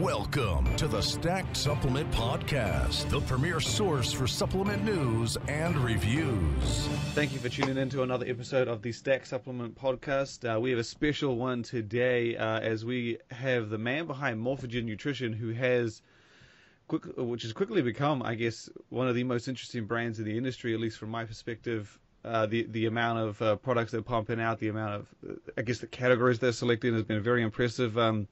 Welcome to the Stacked Supplement Podcast, the premier source for supplement news and reviews. Thank you for tuning in to another episode of the Stack Supplement Podcast. We have a special one today as we have the man behind Morphogen Nutrition, who has, which has quickly become, I guess, one of the most interesting brands in the industry, at least from my perspective. The amount of products they're pumping out, the amount of, I guess, the categories they're selecting has been very impressive.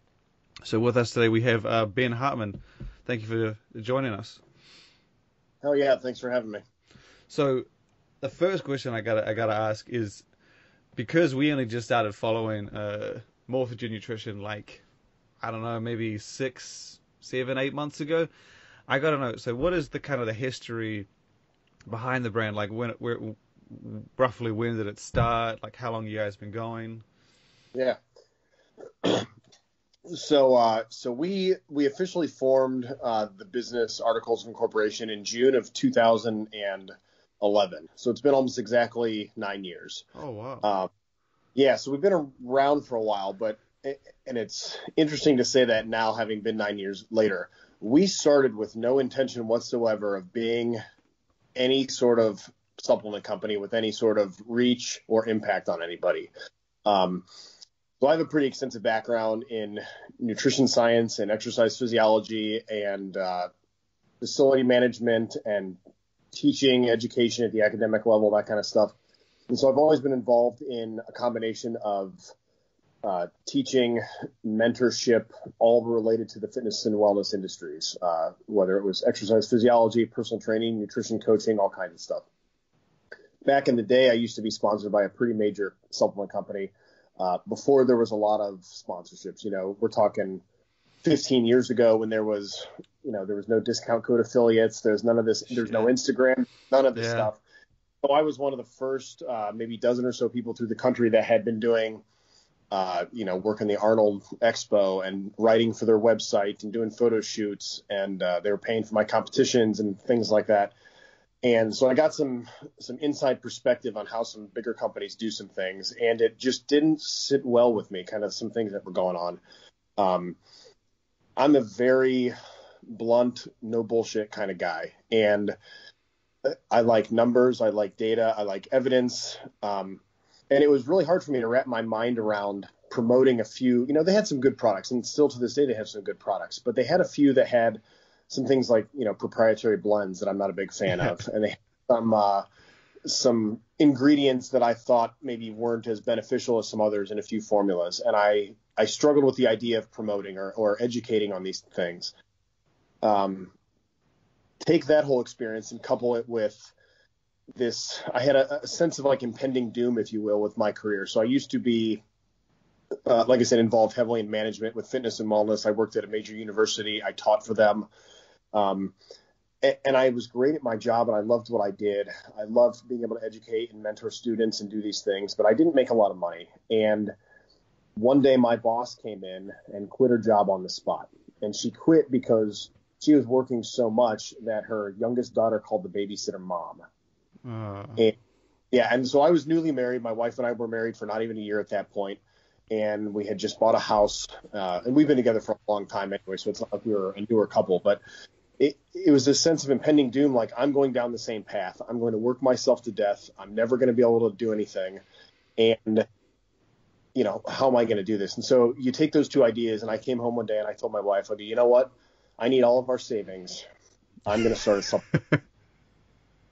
So with us today we have Ben Hartman. Thank you for joining us. Oh yeah, thanks for having me. So the first question I gotta ask is, because we only just started following Morphogen Nutrition, like, I don't know, maybe 6, 7, 8 months ago, I gotta know. So what is the history behind the brand? Like, roughly when did it start? Like, how long you guys been going? Yeah. So we officially formed the business Articles of Incorporation in June of 2011. So it's been almost exactly 9 years. Oh, wow. Yeah, so we've been around for a while, and it's interesting to say that now, having been 9 years later. We started with no intention whatsoever of being any sort of supplement company with any sort of reach or impact on anybody. So I have a pretty extensive background in nutrition science and exercise physiology and facility management and teaching, education at the academic level, that kind of stuff. And so I've always been involved in a combination of teaching, mentorship, all related to the fitness and wellness industries, whether it was exercise physiology, personal training, nutrition coaching, all kinds of stuff. Back in the day, I used to be sponsored by a pretty major supplement company. Before there was a lot of sponsorships. We're talking 15 years ago when there was no discount code affiliates. There's none of this. There's no Instagram, none of this stuff. So I was one of the first, maybe dozen or so people through the country that had been doing, work in the Arnold Expo and writing for their website and doing photo shoots. And they were paying for my competitions and things like that. And so I got some inside perspective on how some bigger companies do some things, and it just didn't sit well with me, kind of some things that were going on. I'm a very blunt, no bullshit kind of guy, and I like numbers, I like data, I like evidence, and it was really hard for me to wrap my mind around promoting a few. They had some good products, and still to this day they have some good products, but they had a few that had some things like, proprietary blends that I'm not a big fan of. And they had some ingredients that I thought maybe weren't as beneficial as some others in a few formulas. And I struggled with the idea of promoting or educating on these things. Take that whole experience and couple it with this. I had a sense of like impending doom, if you will, with my career. So I used to be, like I said, involved heavily in management with fitness and wellness. I worked at a major university. I taught for them. And I was great at my job, and I loved what I did. I loved being able to educate and mentor students and do these things, but I didn't make a lot of money. And one day my boss came in and quit her job on the spot. And she quit because she was working so much that her youngest daughter called the babysitter mom. And so I was newly married. My wife and I were married for not even a year at that point. And we had just bought a house, and we've been together for a long time anyway, so it's not like we were a newer couple. But it was this sense of impending doom, like, I'm going down the same path. I'm going to work myself to death. I'm never going to be able to do anything. And, how am I going to do this? And so you take those two ideas, and I came home one day and I told my wife, you know what? I need all of our savings. I'm going to start a supplement.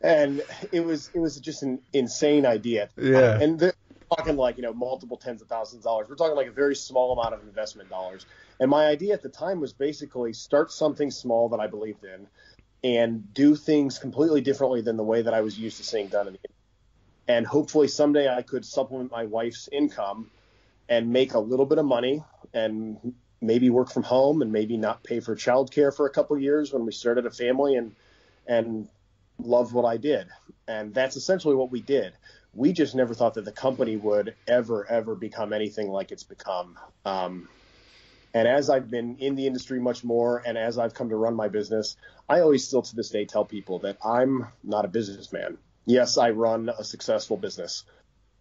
And it was just an insane idea. Yeah. And talking like, multiple tens of thousands of dollars. We're talking like a very small amount of investment dollars. And my idea at the time was basically start something small that I believed in and do things completely differently than the way that I was used to seeing done. And hopefully someday I could supplement my wife's income and make a little bit of money and maybe work from home and maybe not pay for childcare for a couple of years when we started a family and love what I did. And that's essentially what we did. We just never thought that the company would ever become anything like it's become. And as I've been in the industry much more, and as I've come to run my business, I always still to this day tell people that I'm not a businessman. Yes, I run a successful business,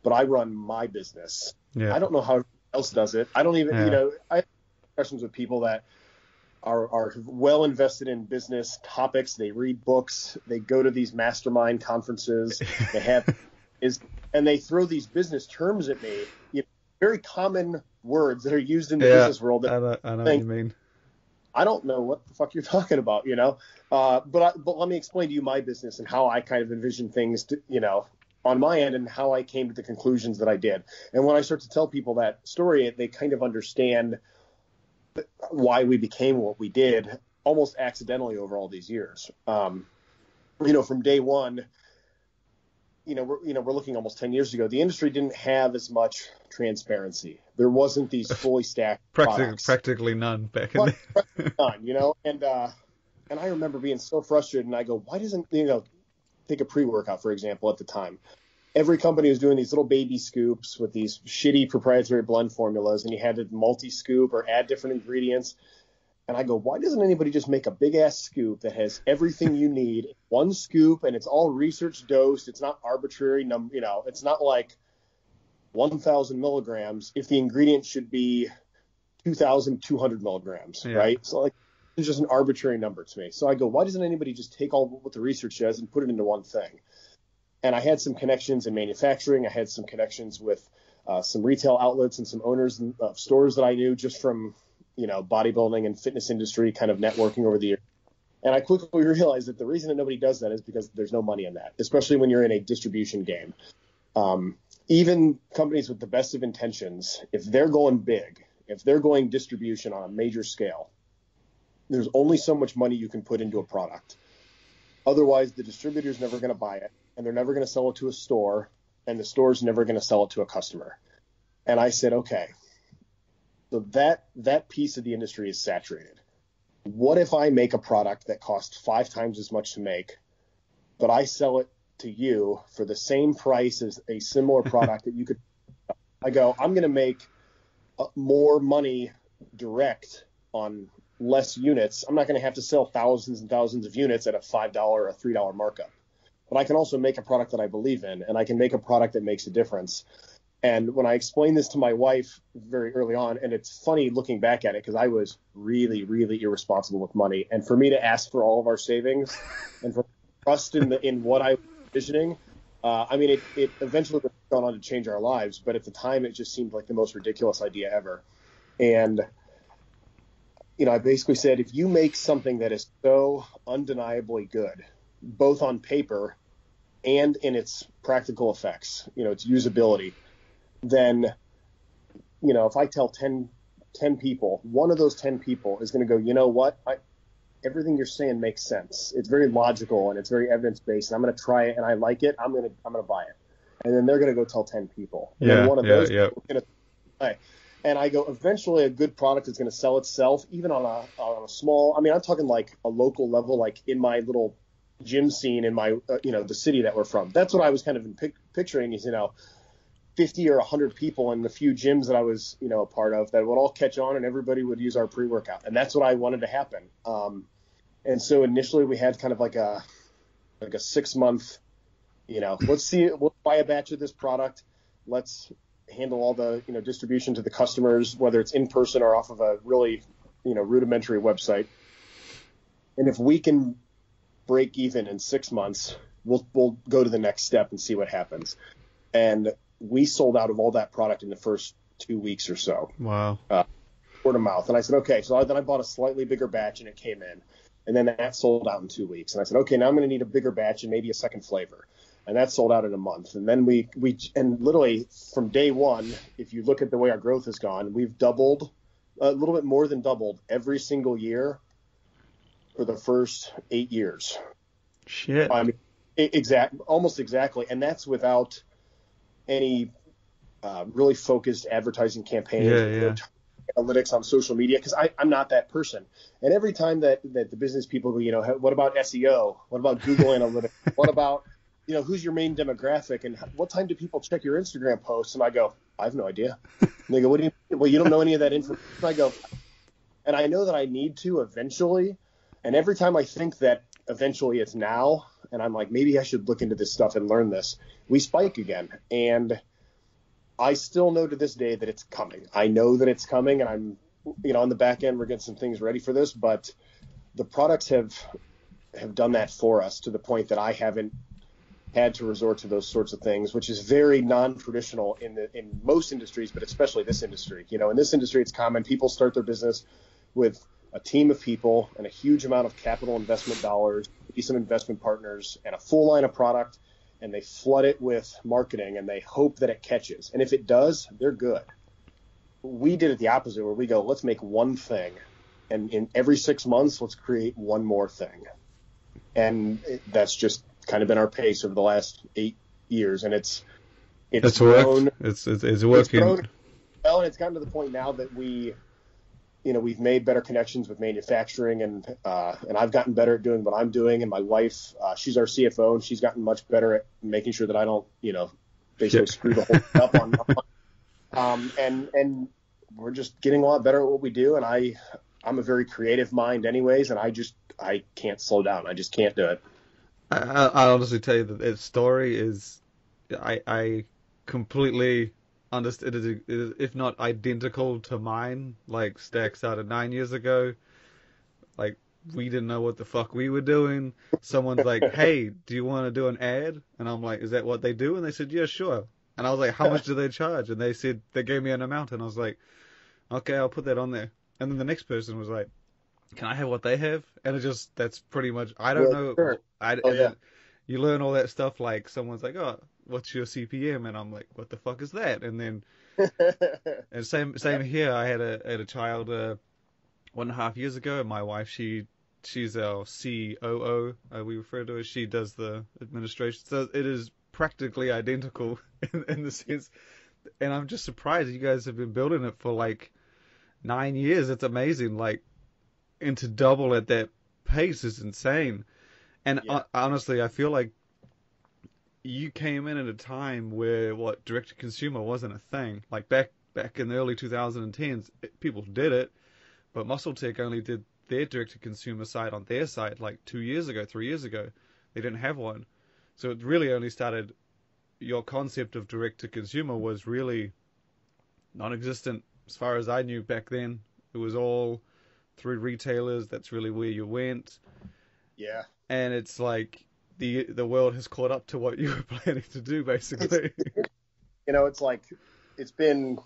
but I run my business. Yeah. I don't know how else does it. I don't even, I have discussions with people that are well invested in business topics. They read books. They go to these mastermind conferences. And they throw these business terms at me, very common words that are used in the business world. I know what you mean. I don't know what the fuck you're talking about, But let me explain to you my business and how I kind of envision things, on my end, and how I came to the conclusions that I did. And when I start to tell people that story, they kind of understand why we became what we did almost accidentally over all these years. From day one, we're looking almost 10 years ago. The industry didn't have as much transparency. There wasn't these fully stacked products. Practically none back in Practically none, and I remember being so frustrated, and I go, why doesn't, take a pre-workout, for example, at the time. Every company was doing these little baby scoops with these shitty proprietary blend formulas, and you had to multi-scoop or add different ingredients. And I go, why doesn't anybody just make a big-ass scoop that has everything you need, one scoop, and it's all research dosed. It's not arbitrary, it's not like 1,000 milligrams if the ingredient should be 2,200 milligrams, right? So, it's just an arbitrary number to me. So I go, why doesn't anybody just take all what the research says and put it into one thing? And I had some connections in manufacturing. I had some connections with some retail outlets and some owners of stores that I knew just from, bodybuilding and fitness industry kind of networking over the years. And I quickly realized that the reason that nobody does that is because there's no money in that, especially when you're in a distribution game. Even companies with the best of intentions, if they're going big, if they're going distribution on a major scale, there's only so much money you can put into a product. Otherwise, the distributor's never going to buy it, and they're never going to sell it to a store, and the store's never going to sell it to a customer. And I said, okay, so that piece of the industry is saturated. What if I make a product that costs 5 times as much to make, but I sell it to you for the same price as a similar product that you could? I go, I'm going to make more money direct on less units. I'm not going to have to sell thousands and thousands of units at a $5 or a $3 markup. But I can also make a product that I believe in, and I can make a product that makes a difference. And when I explained this to my wife very early on, and it's funny looking back at it because I was really, really irresponsible with money. And for me to ask for all of our savings and for trust in what I was envisioning, it eventually was gone on to change our lives. But at the time, it just seemed like the most ridiculous idea ever. And I basically said, if you make something that is so undeniably good, both on paper and in its practical effects, its usability, then, if I tell 10 people, one of those 10 people is going to go, you know what? Everything you're saying makes sense. It's very logical and it's very evidence-based, and I'm going to try it, and I like it. I'm going to buy it. And then they're going to go tell 10 people. And then one of those people is going to buy. And I go, eventually a good product is going to sell itself, even on a small, I'm talking like a local level, like in my little gym scene in my, the city that we're from. That's what I was kind of picturing is, 50 or 100 people in the few gyms that I was, a part of that would all catch on and everybody would use our pre-workout. And that's what I wanted to happen. And so initially we had kind of like a 6-month, we'll buy a batch of this product. Let's handle all the distribution to the customers, whether it's in person or off of a really rudimentary website. And if we can break even in 6 months, we'll go to the next step and see what happens. And we sold out of all that product in the first 2 weeks or so. Wow. Word of mouth. And I said, okay. So then I bought a slightly bigger batch and it came in, and then that sold out in 2 weeks. And I said, okay, now I'm going to need a bigger batch and maybe a second flavor. And that sold out in a month. And then we literally from day one, if you look at the way our growth has gone, we've doubled, a little bit more than doubled every single year for the first 8 years. Shit. Almost exactly. And that's without any really focused advertising campaigns, analytics on social media, because I'm not that person. And every time that the business people go, what about SEO? What about Google Analytics? What about who's your main demographic, and what time do people check your Instagram posts? And I go, I have no idea. And they go, what do you mean? Well, you don't know any of that information. I go, and I know that I need to eventually. And every time I think that eventually it's now, and I'm like, maybe I should look into this stuff and learn this, we spike again. And I still know to this day that it's coming. I know that it's coming, and I'm on the back end, we're getting some things ready for this, but the products have done that for us to the point that I haven't had to resort to those sorts of things, which is very non-traditional in most industries, but especially this industry. In this industry, it's common. People start their business with a team of people and a huge amount of capital investment dollars, some investment partners, and a full line of product, and they flood it with marketing, and they hope that it catches. And if it does, they're good. We did it the opposite, where we go, let's make one thing, and in every 6 months, let's create one more thing. And that's just kind of been our pace over the last 8 years, and it's grown. It's working. It's grown well, and it's gotten to the point now that we've made better connections with manufacturing, and I've gotten better at doing what I'm doing, and my wife, she's our CFO, and she's gotten much better at making sure that I don't, basically screw the whole thing up on. And we're just getting a lot better at what we do, and I'm a very creative mind anyways, and I can't slow down. I just can't do it. I honestly tell you that its story is, I completely understand. It is, if not identical to mine. Like, Stack started 9 years ago. Like, we didn't know what the fuck we were doing. Someone's like, hey, do you want to do an ad? And I'm like, is that what they do? And they said, yeah, sure. And I was like, how much do they charge? And they said, they gave me an amount. And I was like, okay, I'll put that on there. And then the next person was like, can I have what they have? And that's pretty much, I don't know. Sure. You learn all that stuff, like someone's like, oh, what's your CPM? And I'm like, what the fuck is that? And then, and same here. I had a child 1.5 years ago, and my wife, she's our COO. We refer to her. She does the administration. So it is practically identical in the sense. And I'm just surprised you guys have been building it for like 9 years. It's amazing. Like, and to double at that pace is insane. And honestly, I feel like you came in at a time where direct to consumer wasn't a thing. Like back in the early 2010s, people did it, but MuscleTech only did their direct to consumer side on their side like 2 years ago, 3 years ago. They didn't have one. So it really only started, your concept of direct to consumer was really non-existent as far as I knew back then. It was all through retailers. That's really where you went. Yeah. And it's like the world has caught up to what you were planning to do, basically. It's like, it's been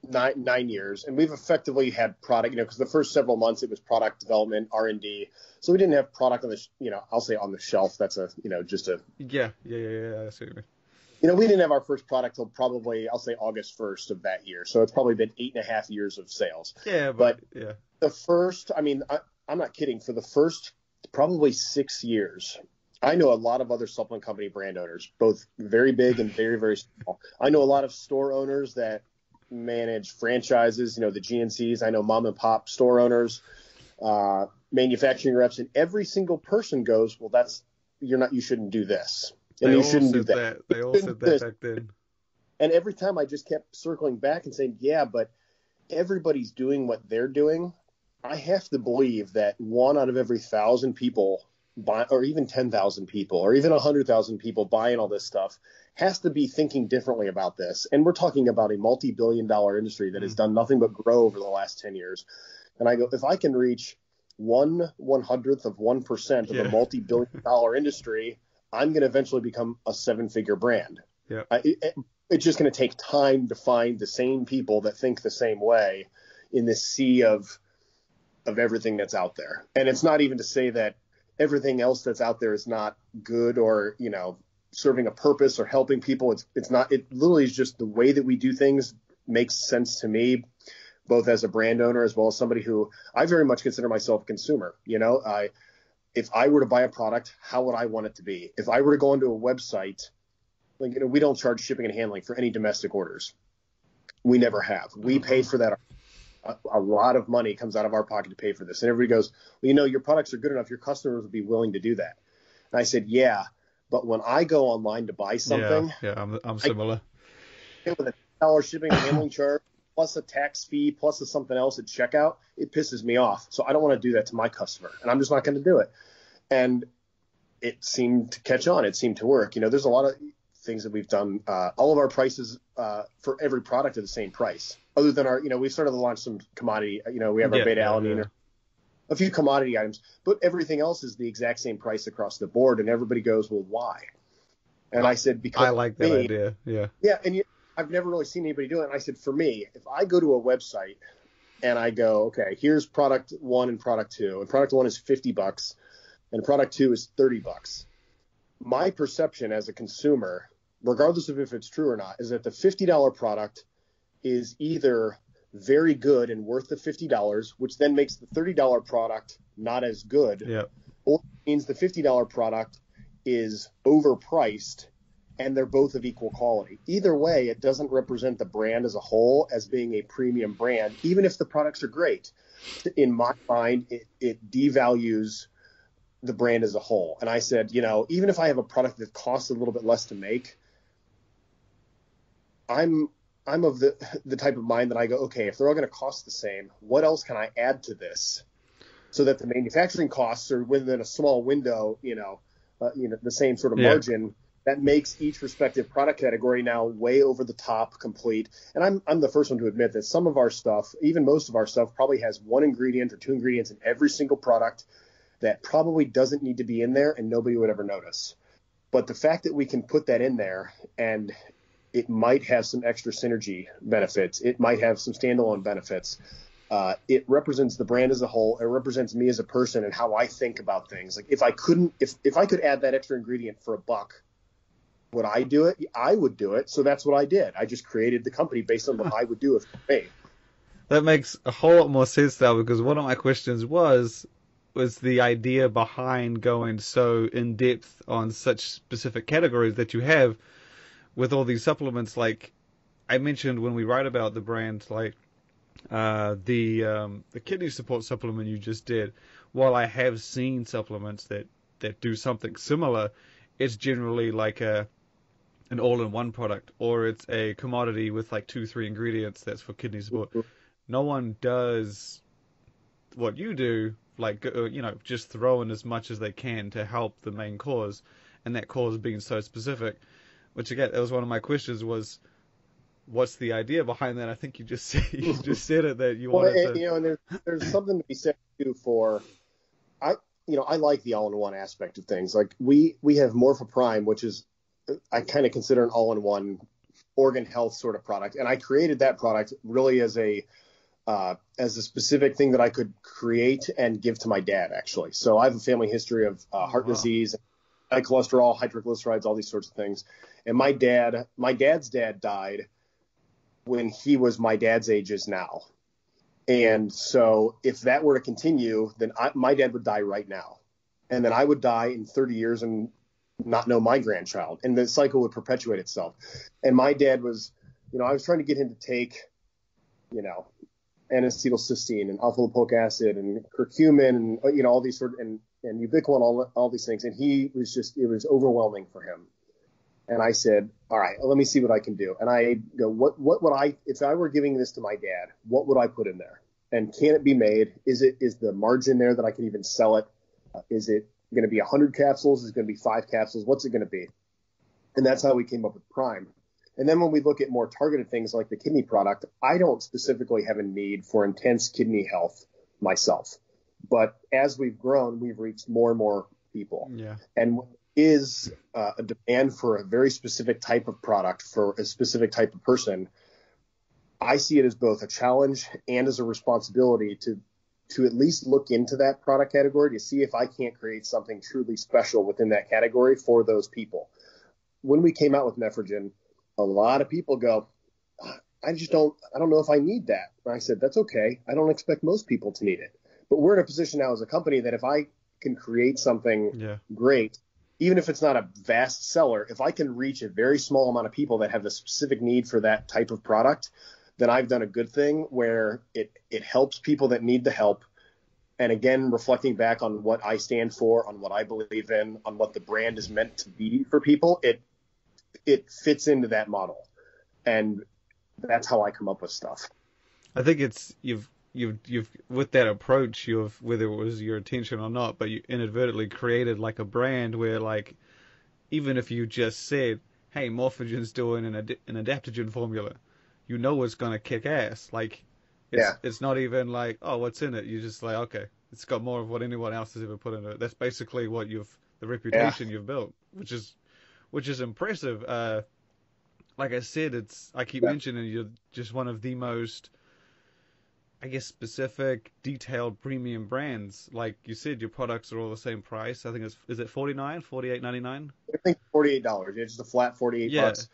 9 years, and we've effectively had product, because the first several months it was product development, R&D. So we didn't have product on the, I'll say on the shelf. That's just a. Yeah. I see what you mean. We didn't have our first product till probably, I'll say August 1st of that year. So it's probably been 8.5 years of sales. Yeah, but yeah. The first, I'm not kidding. For the first probably 6 years, I know a lot of other supplement company brand owners, both very big and very, very small. I know a lot of store owners that manage franchises, the GNCs. I know mom and pop store owners, manufacturing reps, and every single person goes, well, you shouldn't do this. And you shouldn't do that. They all said that back then. And every time I just kept circling back and saying, yeah, but everybody's doing what they're doing. I have to believe that 1 out of every 1,000 people buy, or even 10,000 people, or even 100,000 people buying all this stuff has to be thinking differently about this. And we're talking about a multi-billion-dollar industry that has done nothing but grow over the last 10 years. And I go, if I can reach 1/100th of 1% of a multi-billion-dollar industry, I'm going to eventually become a 7-figure brand. Yeah. It's just going to take time to find the same people that think the same way in this sea of everything that's out there. And it's not even to say that everything else that's out there is not good or, serving a purpose or helping people. It's not. It literally is just the way that we do things makes sense to me, both as a brand owner as well as somebody who I very much consider myself a consumer. If I were to buy a product, how would I want it to be? If I were to go onto a website, we don't charge shipping and handling for any domestic orders. We never have. We pay for that. A lot of money comes out of our pocket to pay for this. And everybody goes, well, your products are good enough. Your customers would be willing to do that. And I said, yeah, but when I go online to buy something, I'm similar. With a $10 shipping and handling charge, plus a tax fee, plus something else at checkout, it pisses me off. So I don't want to do that to my customer, and I'm just not going to do it. And it seemed to catch on. It seemed to work. There's a lot of things that we've done, all of our prices for every product are the same price. Other than our, we started to launch some commodity. We have our beta alanine, a few commodity items, but everything else is the exact same price across the board. And everybody goes, well, why? And I said, because I like that idea. Yeah. Yeah. And I've never really seen anybody do it. And I said, for me, if I go to a website and I go, okay, here's product 1 and product 2, and product 1 is $50 and product 2 is $30. My perception as a consumer, regardless of if it's true or not, is that the $50 product is either very good and worth the $50, which then makes the $30 product not as good, or means the $50 product is overpriced and they're both of equal quality. Either way, it doesn't represent the brand as a whole as being a premium brand, even if the products are great. In my mind, it devalues the brand as a whole. And I said, even if I have a product that costs a little bit less to make, I'm of the type of mind that I go, okay, if they're all going to cost the same, what else can I add to this so that the manufacturing costs are within a small window, the same sort of margin that makes each respective product category now way over the top complete. And I'm the first one to admit that some of our stuff, even most of our stuff, probably has 1 ingredient or 2 ingredients in every single product that probably doesn't need to be in there and nobody would ever notice. But the fact that we can put that in there and it might have some extra synergy benefits, it might have some standalone benefits, it represents the brand as a whole. It represents me as a person and how I think about things. Like if I could add that extra ingredient for $1, would I do it? I would do it. So that's what I did. I just created the company based on what I would do if me. That makes a whole lot more sense now, because one of my questions was the idea behind going so in depth on such specific categories that you have with all these supplements. Like I mentioned when we write about the brand, like the kidney support supplement you just did. While I have seen supplements that do something similar, it's generally like an all-in-one product, or it's a commodity with like 2-3 ingredients that's for kidney support. No one does what you do, like just throw in as much as they can to help the main cause, and that cause being so specific. Which again, that was one of my questions, was what's the idea behind that? I think you just said it, that you wanted to. And there's something to be said too for I like the all-in-one aspect of things. Like we have Morpho Prime, which is I kind of consider an all-in-one organ health sort of product, and I created that product really as a specific thing that I could create and give to my dad, actually. So I have a family history of heart disease, high cholesterol, hypertriglycerides, all these sorts of things. And my dad's dad died when he was my dad's age is now. And so if that were to continue, then my dad would die right now. And then I would die in 30 years and not know my grandchild. And the cycle would perpetuate itself. And my dad was, I was trying to get him to take, N-acetylcysteine and alpha-lipoic acid and curcumin and, all these and ubiquinol, all these things. And it was overwhelming for him. And I said, all right, let me see what I can do. And I go, what would if I were giving this to my dad, what would I put in there? And can it be made? Is the margin there that I can even sell it? Is it going to be 100 capsules? Is it going to be 5 capsules? What's it going to be? And that's how we came up with Prime. And then when we look at more targeted things like the kidney product, I don't specifically have a need for intense kidney health myself. But as we've grown, we've reached more and more people. Yeah. And when there is a demand for a very specific type of product for a specific type of person, I see it as both a challenge and as a responsibility to at least look into that product category to see if I can't create something truly special within that category for those people. When we came out with Morphogen, a lot of people go, I don't know if I need that. And I said, that's okay. I don't expect most people to need it. But we're in a position now as a company that if I can create something great, even if it's not a vast seller, if I can reach a very small amount of people that have a specific need for that type of product, then I've done a good thing where it helps people that need the help. And again, reflecting back on what I stand for, on what I believe in, on what the brand is meant to be for people, it fits into that model. And that's how I come up with stuff. I think it's you've with that approach, whether it was your intention or not, but you inadvertently created like a brand where, like, even if you just said, hey, Morphogen's doing an adaptogen formula. You know it's going to kick ass. Like, it's not even like, oh, what's in it? You're just like, okay, it's got more of what anyone else has ever put in it. That's basically what the reputation you've built, which is impressive. Like I said, I keep mentioning you're just one of the most, I guess, specific, detailed premium brands. Like you said, your products are all the same price. I think is it $49, $48.99? I think $48. It's just a flat $48.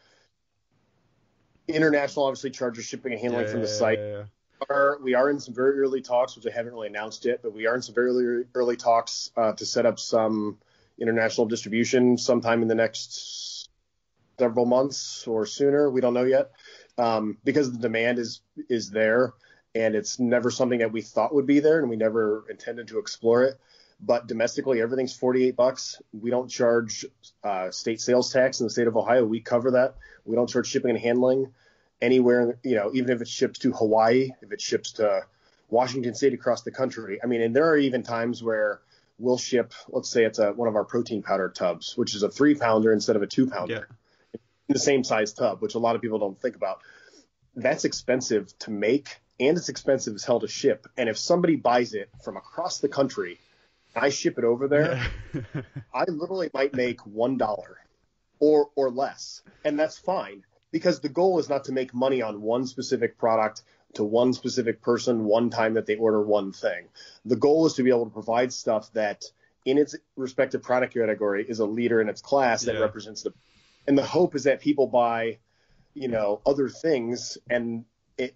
International obviously charges shipping and handling from the site. We are in some very early talks, which I haven't really announced yet, but we are in some very early talks to set up some international distribution sometime in the next several months or sooner. We don't know yet, because the demand is there, and it's never something that we thought would be there, and we never intended to explore it. But domestically, everything's $48. We don't charge state sales tax in the state of Ohio. We cover that. We don't charge shipping and handling anywhere, even if it ships to Hawaii, if it ships to Washington State, across the country. I mean, and there are even times where we'll ship, let's say it's one of our protein powder tubs, which is a 3-pounder instead of a 2-pounder, in the same size tub, which a lot of people don't think about. That's expensive to make, and it's expensive as hell to ship. And if somebody buys it from across the country, I ship it over there, I literally might make $1 or less, and that's fine. Because the goal is not to make money on one specific product to one specific person one time that they order one thing. The goal is to be able to provide stuff that in its respective product category is a leader in its class that represents the – and the hope is that people buy, other things, and it,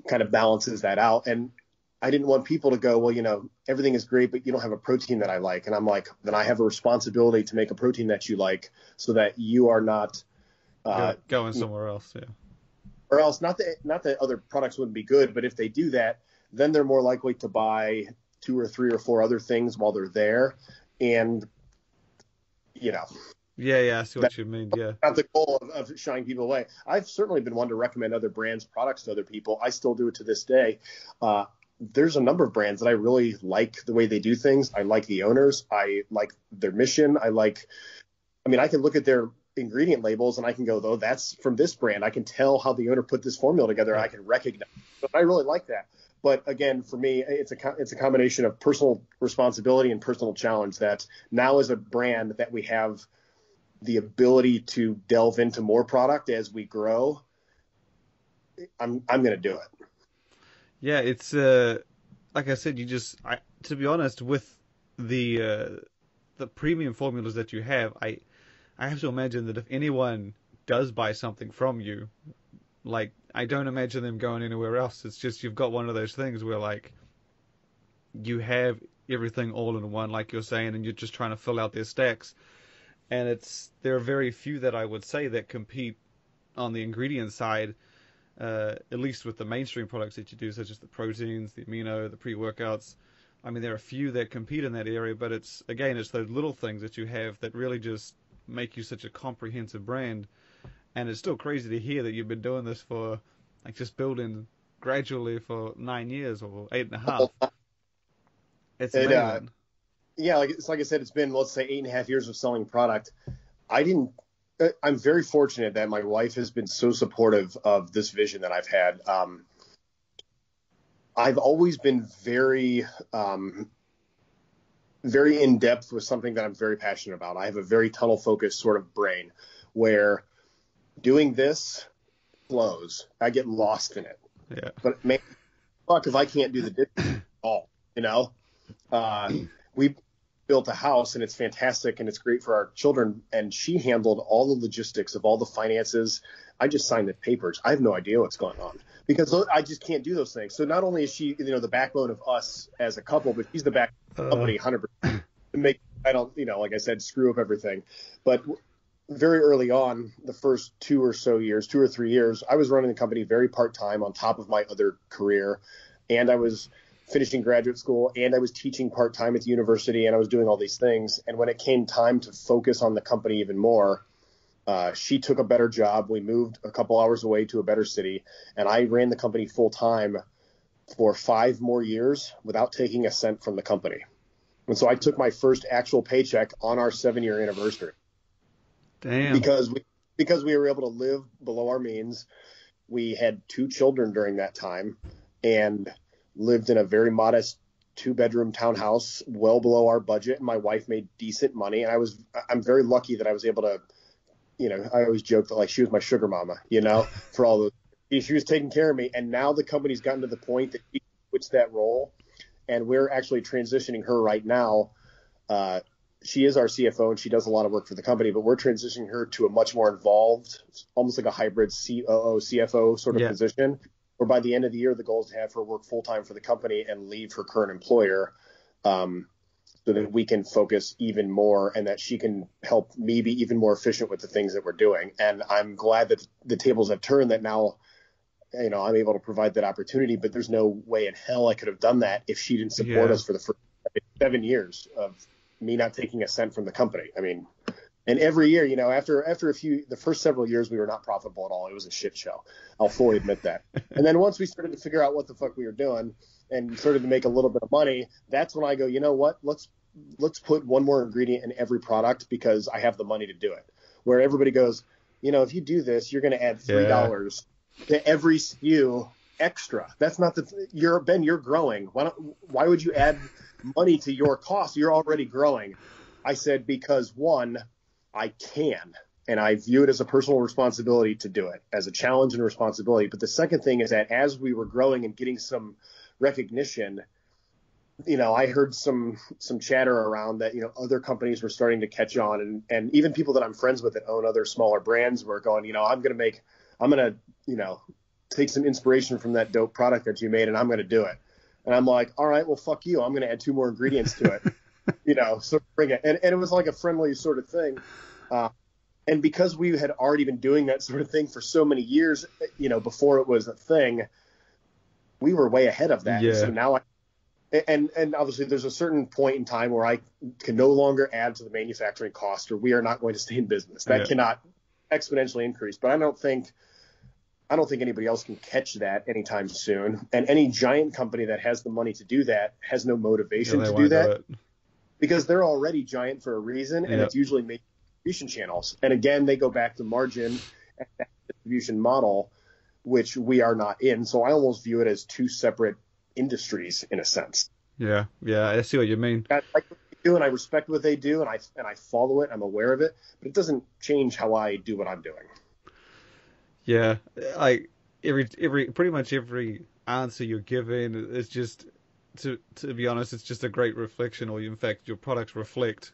kind of balances that out. And I didn't want people to go, well, everything is great, but you don't have a protein that I like. And I'm like, then I have a responsibility to make a protein that you like so that you are not – going somewhere else, or else not that other products wouldn't be good, but if they do that, then they're more likely to buy 2 or 3 or 4 other things while they're there, and I see what you mean. Not the goal of shying people away. I've certainly been one to recommend other brands' products to other people. I still do it to this day. There's a number of brands that I really like the way they do things. I like the owners. I like their mission. I can look at their ingredient labels and I can go, though, that's from this brand. I can tell how the owner put this formula together. I can recognize it. So I really like that. But again, for me, it's a combination of personal responsibility and personal challenge that now as a brand that we have the ability to delve into more product as we grow. I'm going to do it. Yeah, it's like I said, to be honest, with the premium formulas that you have, I have to imagine that if anyone does buy something from you, like, I don't imagine them going anywhere else. It's just you've got one of those things where, like, you have everything all in one, like you're saying, and you're just trying to fill out their stacks. And there are very few that I would say that compete on the ingredient side, at least with the mainstream products that you do, such as the proteins, the amino, the pre-workouts. I mean, there are a few that compete in that area, but it's those little things that you have that really just make you such a comprehensive brand. And it's still crazy to hear that you've been doing this for, like, just building gradually for 9 years or 8.5. It's amazing. Like I said, it's been, let's say, 8.5 years of selling product. I'm very fortunate that my wife has been so supportive of this vision that I've had. I've always been very in depth with something that I'm very passionate about. I have a very tunnel focused sort of brain where doing this flows. I get lost in it. Yeah. But man, fuck if I can't do the dishes at all, we built a house and it's fantastic and it's great for our children. And she handled all the logistics of all the finances. I just signed the papers. I have no idea what's going on because I just can't do those things. So not only is she, the backbone of us as a couple, but she's the backbone of the company 100% to make, like I said, screw up everything. But very early on, the first 2 or 3 years, I was running the company very part-time on top of my other career. And I was finishing graduate school and I was teaching part-time at the university and I was doing all these things. And when it came time to focus on the company even more, she took a better job. We moved a couple hours away to a better city and I ran the company full-time for 5 more years without taking a cent from the company. And so I took my first actual paycheck on our 7-year anniversary. Damn. Because because we were able to live below our means. We had 2 children during that time and lived in a very modest 2-bedroom townhouse, well below our budget. And my wife made decent money. And I'm very lucky that I was able to, I always joke that like she was my sugar mama, for all those. She was taking care of me. And now the company's gotten to the point that she quits that role. And we're actually transitioning her right now. She is our CFO and she does a lot of work for the company, but we're transitioning her to a much more involved, almost like a hybrid COO, CFO sort of position, where by the end of the year, the goal is to have her work full-time for the company and leave her current employer, so that we can focus even more and that she can help me be even more efficient with the things that we're doing. And I'm glad that the tables have turned, that now, I'm able to provide that opportunity, but there's no way in hell I could have done that if she didn't support us for the first 7 years of me not taking a cent from the company. I mean, and every year, after the first several years, we were not profitable at all. It was a shit show. I'll fully admit that. And then once we started to figure out what the fuck we were doing and started to make a little bit of money, that's when I go, you know what? Let's put one more ingredient in every product because I have the money to do it. Where everybody goes, if you do this, you're going to add $3 to every SKU extra. That's not Ben, you're growing. Why would you add money to your cost? You're already growing. I said, because one, I can, and I view it as a personal responsibility to do it, as a challenge and responsibility. But the second thing is that as we were growing and getting some recognition, I heard some chatter around that, other companies were starting to catch on, and even people that I'm friends with that own other smaller brands were going, I'm going to take some inspiration from that dope product that you made, and I'm going to do it. And I'm like, all right, well, fuck you. I'm going to add 2 more ingredients to it, so bring it. And it was like a friendly sort of thing. And because we had already been doing that sort of thing for so many years, before it was a thing, we were way ahead of that. Yeah. So now and obviously there's a certain point in time where I can no longer add to the manufacturing cost, or we are not going to stay in business. That cannot exponentially increase. But I don't think anybody else can catch that anytime soon. And any giant company that has the money to do that has no motivation to do that because they're already giant for a reason, and it's usually made distribution channels. And again, they go back to margin and that distribution model, which we are not in. So I almost view it as 2 separate industries in a sense. Yeah, I see what you mean. I like what they do, and I respect what they do, and I follow it. I'm aware of it, but it doesn't change how I do what I'm doing. Yeah, pretty much every answer you're giving is just, to be honest, it's just a great reflection, or in fact, your products reflect,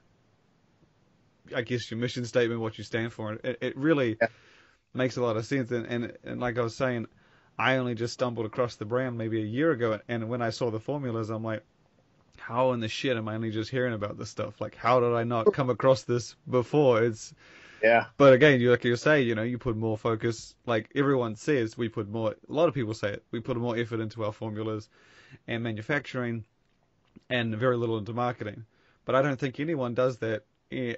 I guess, your mission statement, what you stand for. It really makes a lot of sense. And like I was saying, I only just stumbled across the brand maybe a year ago, and when I saw the formulas, I'm like, how in the shit am I only just hearing about this stuff? Like, how did I not come across this before? But again, like you say, you put more focus, like everyone says, a lot of people say it, we put more effort into our formulas and manufacturing and very little into marketing. But I don't think anyone does that to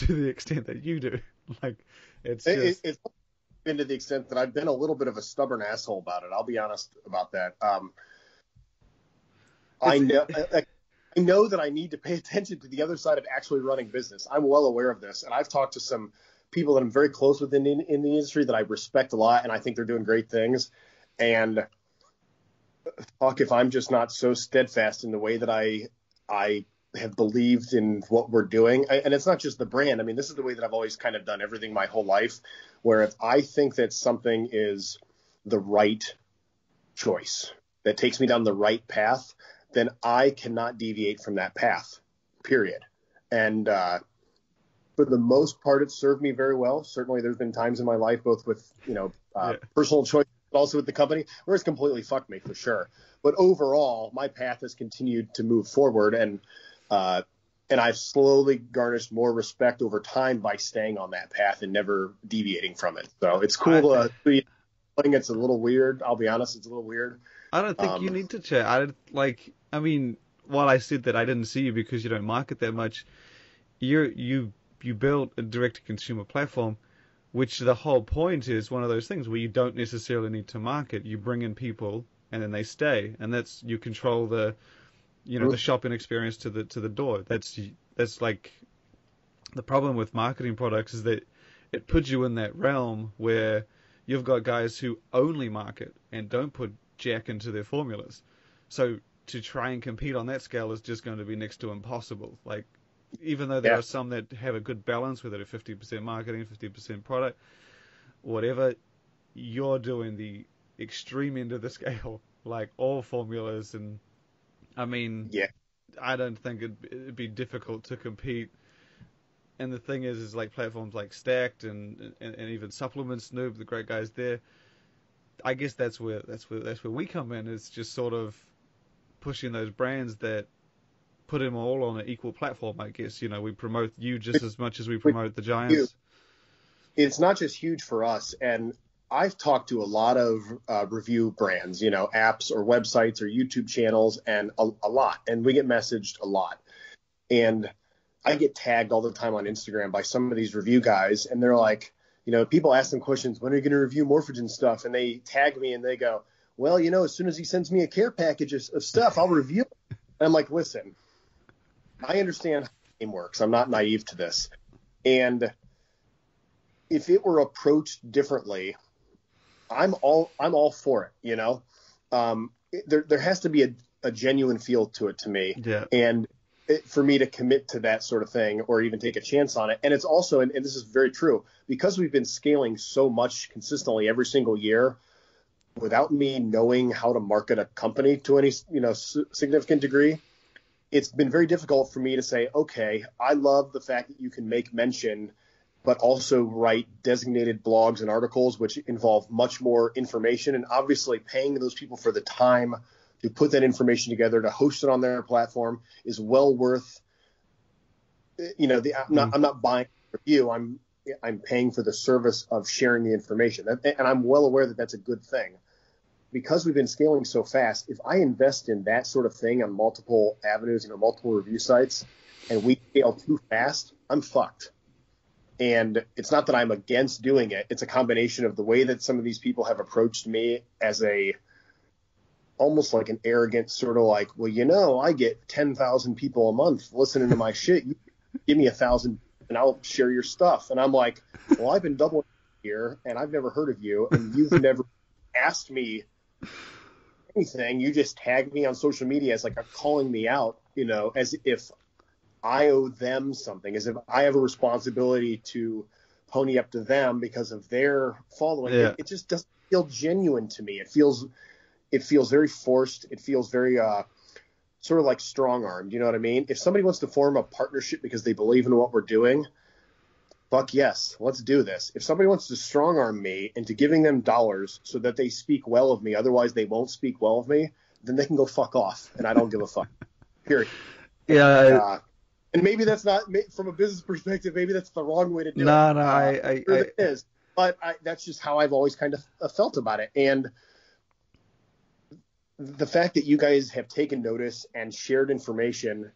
the extent that you do. Like, it's been to the extent that I've been a little bit of a stubborn asshole about it. I'll be honest about that. I know that I need to pay attention to the other side of actually running business. I'm well aware of this, and I've talked to some people that I'm very close with in the industry that I respect a lot, and I think they're doing great things. And fuck, if I'm just not so steadfast in the way that I have believed in what we're doing. And it's not just the brand. I mean, this is the way that I've always kind of done everything my whole life, where if I think that something is the right choice that takes me down the right path, then I cannot deviate from that path, period. And for the most part, it's served me very well. Certainly there's been times in my life, both with, personal choice, but also with the company, where it's completely fucked me for sure. But overall, my path has continued to move forward, and I've slowly garnished more respect over time by staying on that path and never deviating from it. So it's cool. I think it's a little weird. I'll be honest, it's a little weird. I don't think you need to chat. While I said that I didn't see you because you don't market that much, you built a direct-to-consumer platform, which the whole point is one of those things where you don't necessarily need to market. You bring in people and then they stay, and you control the shopping experience to the door. That's like the problem with marketing products is that it puts you in that realm where you've got guys who only market and don't put jack into their formulas. So to try and compete on that scale is just going to be next to impossible. Like, even though there are some that have a good balance, whether they're 50% marketing, 50% product, whatever, you're doing the extreme end of the scale, like all formulas. And I mean, I don't think it'd be difficult to compete. And the thing is like platforms like Stacked and even Supplement Snoop, the great guys there. I guess that's where we come in. It's just sort of pushing those brands that put them all on an equal platform. I guess, you know, we promote you just as much as we promote the giants. It's not just huge for us, and I've talked to a lot of review brands, you know, apps or websites or YouTube channels, and a lot, and we get messaged a lot, and I get tagged all the time on Instagram by some of these review guys, and they're like, you know, people ask them questions, when are you going to review Morphogen stuff? And they tag me and they go, well, you know, as soon as he sends me a care package of stuff, I'll review it. And I'm like, listen, I understand how the game works. I'm not naive to this. And if it were approached differently, I'm all for it, you know. There has to be a genuine feel to it to me. Yeah. And for me to commit to that sort of thing or even take a chance on it. And it's also, and this is very true, because we've been scaling so much consistently every single year without me knowing how to market a company to any, you know, significant degree, it's been very difficult for me to say, okay, I love the fact that you can make mention, but also write designated blogs and articles, which involve much more information, and obviously paying those people for the time to put that information together, to host it on their platform is well worth, you know, I'm not buying a review. I'm paying for the service of sharing the information. And I'm well aware that that's a good thing. Because we've been scaling so fast, if I invest in that sort of thing on multiple avenues, you know, multiple review sites, and we scale too fast, I'm fucked. And it's not that I'm against doing it. It's a combination of the way that some of these people have approached me as almost like an arrogant sort of like, well, you know, I get 10,000 people a month listening to my shit. You give me 1,000 and I'll share your stuff. And I'm like, well, I've been doubling here and I've never heard of you and you've never asked me anything. You just tagged me on social media as like calling me out, you know, as if I owe them something, as if I have a responsibility to pony up to them because of their following. Yeah. It just doesn't feel genuine to me. It feels very forced. It feels very sort of like strong-armed. You know what I mean? If somebody wants to form a partnership because they believe in what we're doing, fuck yes, let's do this. If somebody wants to strong-arm me into giving them dollars so that they speak well of me, otherwise they won't speak well of me, then they can go fuck off, and I don't give a fuck. Period. Yeah. And maybe that's not, from a business perspective, maybe that's the wrong way to do it. No, it is. But that's just how I've always kind of felt about it. And the fact that you guys have taken notice and shared information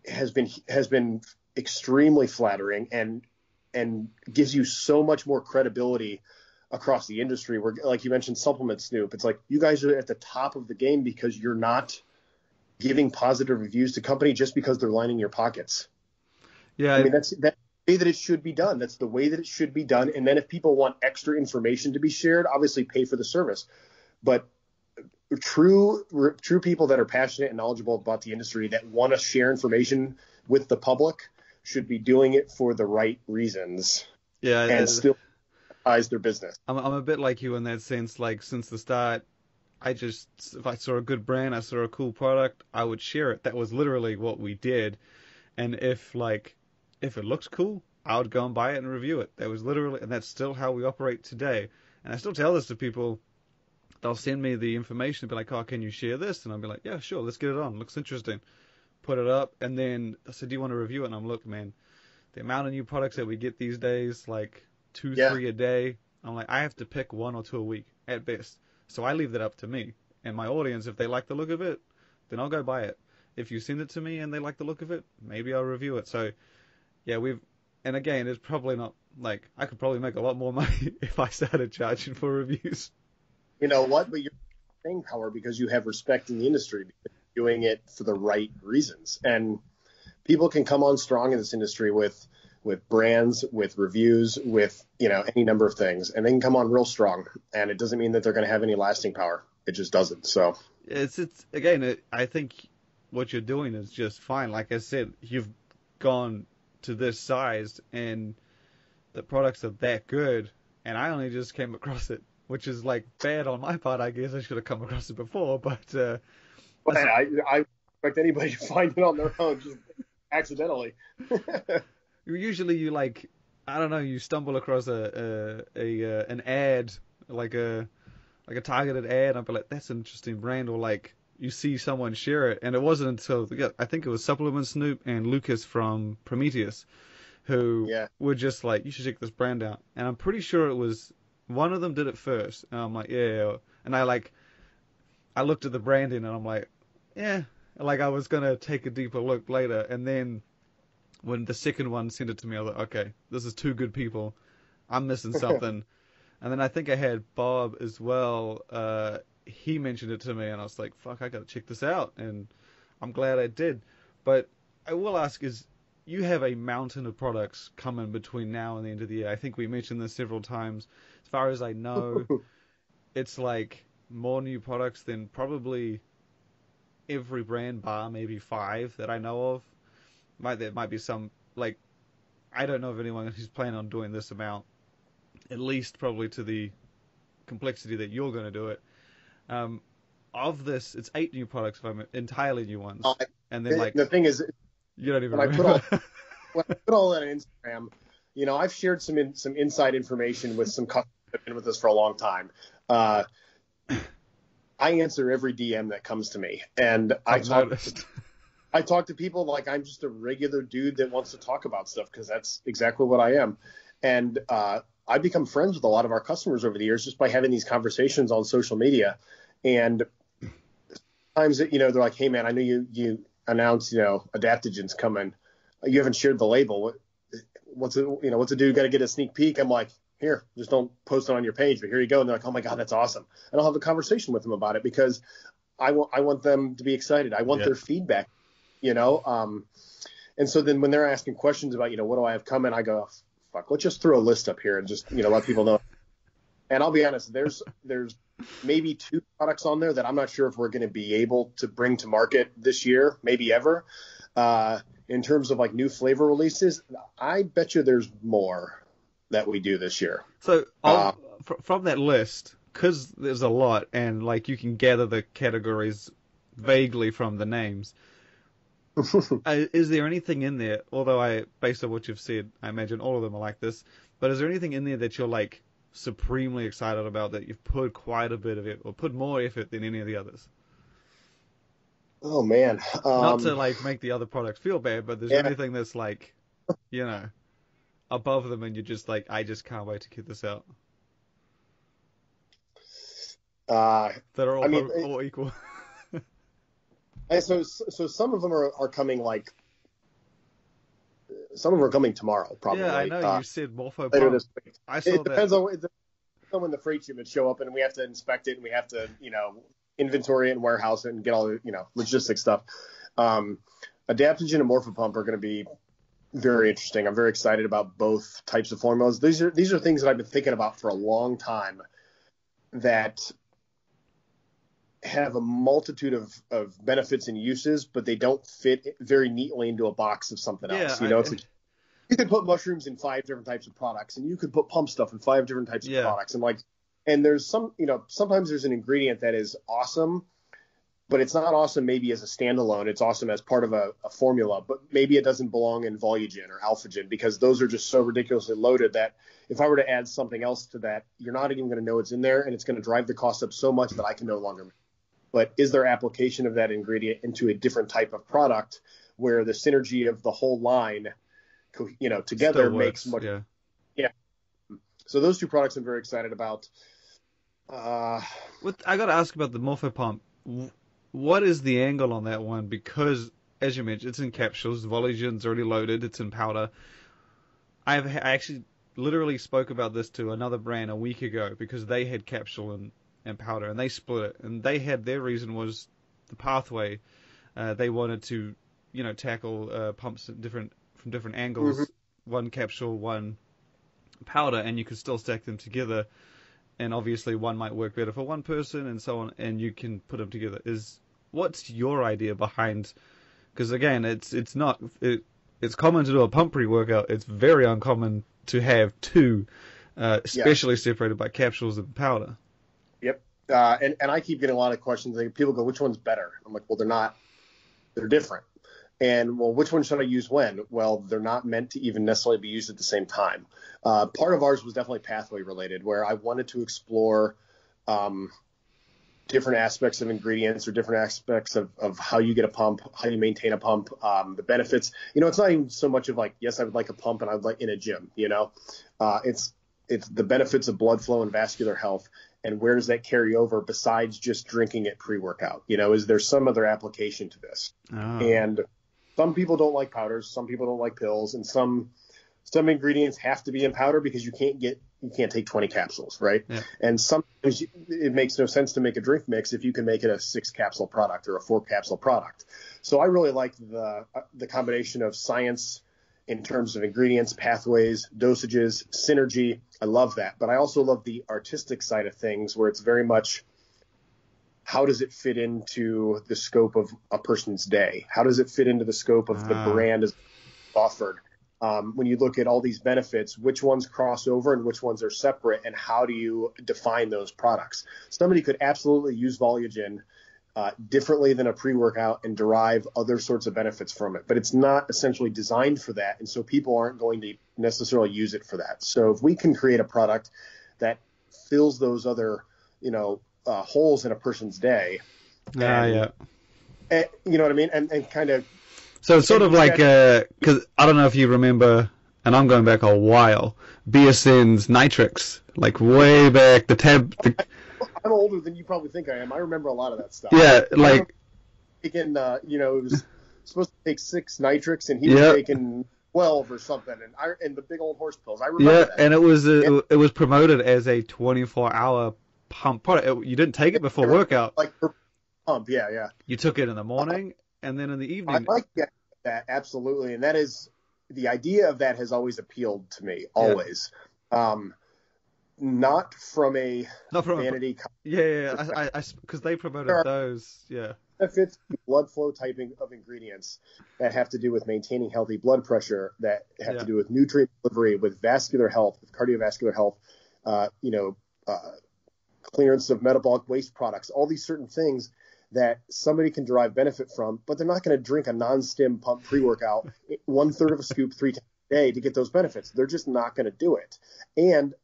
has been extremely flattering and gives you so much more credibility across the industry. Where, like you mentioned, Supplement Snoop, it's like you guys are at the top of the game because you're not giving positive reviews to company just because they're lining your pockets. Yeah, I mean that's the way that it should be done. That's the way that it should be done. And then if people want extra information to be shared, obviously pay for the service. But true people that are passionate and knowledgeable about the industry that want to share information with the public should be doing it for the right reasons. Yeah, and still monetize their business. I'm a bit like you in that sense. Like, since the start, if I saw a good brand, I saw a cool product, I would share it. That was literally what we did. And if it looks cool, I would go and buy it and review it. That was literally, and that's still how we operate today. And I still tell this to people. They'll send me the information and be like, oh, can you share this? And I'll be like, yeah, sure, let's get it on. Looks interesting. Put it up. And then I said, do you want to review it? And I'm, look, man, the amount of new products that we get these days, like 2-3 a day, I'm like, I have to pick 1 or 2 a week at best. So I leave that up to me and my audience. If they like the look of it, then I'll go buy it. If you send it to me and they like the look of it, maybe I'll review it. So, yeah, and again, it's probably not, like, I could probably make a lot more money if I started charging for reviews. You know what? But you're staying power because you have respect in the industry, because you're doing it for the right reasons. And people can come on strong in this industry with with brands, with reviews, with, any number of things, and they can come on real strong. And it doesn't mean that they're going to have any lasting power. It just doesn't. So it's I think what you're doing is just fine. Like I said, you've gone to this size and the products are that good, and I only just came across it, which is like bad on my part. I guess I should have come across it before, but I expect anybody to find it on their own, just accidentally. Usually you I don't know, you stumble across an ad, like a targeted ad, and I'll be like, that's an interesting brand, or like you see someone share it, and it wasn't until I think it was Supplement Snoop and Lucas from Prometheus who were just like, you should check this brand out, and I'm pretty sure it was one of them did it first, and I'm like, yeah, and I looked at the branding, and I'm like, yeah, like I was gonna take a deeper look later, and then when the second one sent it to me, I was like, okay, this is two good people, I'm missing something. And then I think I had Bob as well. He mentioned it to me, and I was like, fuck, I gotta check this out, and I'm glad I did. But I will ask, you have a mountain of products coming between now and the end of the year. I think we mentioned this several times. As far as I know, it's like more new products than probably every brand bar maybe 5 that I know of. There might be some, like, I don't know of anyone who's planning on doing this amount, at least probably to the complexity that you're going to do it. Of this, it's 8 new products, if I'm entirely new ones. And then the thing is, you don't even when remember. when I put all that on Instagram, I've shared some inside information with some customers that have been with us for a long time. I answer every DM that comes to me, and I talk to people like I'm just a regular dude that wants to talk about stuff, because that's exactly what I am. And I've become friends with a lot of our customers over the years just by having these conversations on social media. And sometimes, they're like, hey, man, I know you announced, adaptogens coming. You haven't shared the label. What's a dude got to get a sneak peek? I'm like, here, just don't post it on your page, but here you go. And they're like, oh my God, that's awesome. And I'll have a conversation with them about it, because I want them to be excited. I want their feedback, And so then when they're asking questions about, what do I have coming? I go, fuck, let's just throw a list up here and just, let people know. And I'll be honest, there's maybe 2 products on there that I'm not sure if we're going to be able to bring to market this year, maybe ever. In terms of like new flavor releases, I bet you there's more that we do this year. So from that list, because there's a lot, and like you can gather the categories vaguely from the names, is there anything in there, although based on what you've said, I imagine all of them are like this, but is there anything in there that you're like supremely excited about, that you've put quite a bit of it, or put more effort than any of the others? Oh man. Not to like make the other products feel bad, but there's anything that's like, above them, and you're just like, I just can't wait to get this out. That are all equal. So some of them are coming, like, some of them are coming tomorrow, probably. Yeah, I know. You said Morpho later Pump. this week. I saw it depends on when the freight shipments show up, and we have to inspect it, and we have to, inventory it and warehouse it and get all the, logistic stuff. Adaptogen and Morpho Pump are going to be very interesting. I'm very excited about both types of formulas. These are things that I've been thinking about for a long time, that have a multitude of benefits and uses, but they don't fit very neatly into a box of something else. It's like, you could put mushrooms in 5 different types of products, and you could put pump stuff in 5 different types of products. And there's sometimes there's an ingredient that is awesome, but it's not awesome maybe as a standalone. It's awesome as part of a formula, but maybe it doesn't belong in Volugen or Alphagen, because those are just so ridiculously loaded that if I were to add something else to that, you're not even going to know it's in there, and it's going to drive the cost up so much that I can no longer make it. But is there application of that ingredient into a different type of product where the synergy of the whole line, together makes much? Yeah. So those 2 products I'm very excited about. I got to ask about the Morpho Pump. What is the angle on that one? Because, as you mentioned, it's in capsules. Volugen's already loaded. It's in powder. I actually literally spoke about this to another brand a week ago, because they had capsule and powder, and they split it. And they had, their reason was the pathway. They wanted to, tackle pumps from different angles. one capsule, one powder, and you could still stack them together. And obviously one might work better for one person and so on, and you can put them together. What's your idea behind? Because again, it's common to do a pump pre-workout. It's very uncommon to have two, especially separated by capsules and powder. Yep. And I keep getting a lot of questions. Like, people go, which one's better? I'm like, well, they're not. They're different. And, well, which one should I use when? Well, they're not meant to even necessarily be used at the same time. Part of ours was definitely pathway related, where I wanted to explore different aspects of ingredients or different aspects of how you get a pump, how you maintain a pump, the benefits. It's not even so much of like, yes, I would like a pump and I would like in a gym, it's the benefits of blood flow and vascular health. And where does that carry over besides just drinking it pre-workout? Is there some other application to this? Oh. And some people don't like powders, some people don't like pills, and some ingredients have to be in powder because you can't take 20 capsules, right? Yeah. And sometimes it makes no sense to make a drink mix if you can make it a 6-capsule product or a 4-capsule product. So I really like the combination of science in terms of ingredients, pathways, dosages, synergy. I love that. But I also love the artistic side of things, where it's very much, how does it fit into the scope of a person's day? How does it fit into the scope of the brand as offered? When you look at all these benefits, which ones cross over and which ones are separate, and how do you define those products? Somebody could absolutely use Volugen differently than a pre-workout and derive other sorts of benefits from it, but it's not essentially designed for that, and so people aren't going to necessarily use it for that. So if we can create a product that fills those other, holes in a person's day, you know what I mean, and kind of. So it's sort of like, because I don't know if you remember, and I'm going back a while, BSN's Nitrix, like way back, I'm older than you probably think I am. I remember a lot of that stuff. Yeah, like. Taking, it was supposed to take 6 Nitrix, and he was taking 12 or something, and the big old horse pills. I remember that. And it was promoted as a 24-hour pump product. You didn't take it before workout. Like pump, yeah. You took it in the morning, and then in the evening. I like that, absolutely. And that is, the idea of that has always appealed to me, always. Not from a vanity. Because they promoted those, benefits, blood flow typing of ingredients that have to do with maintaining healthy blood pressure, that have to do with nutrient delivery, with vascular health, with cardiovascular health, clearance of metabolic waste products, all these certain things that somebody can derive benefit from, but they're not going to drink a non-stim pump pre-workout 1/3 of a scoop 3 times a day to get those benefits. They're just not going to do it. And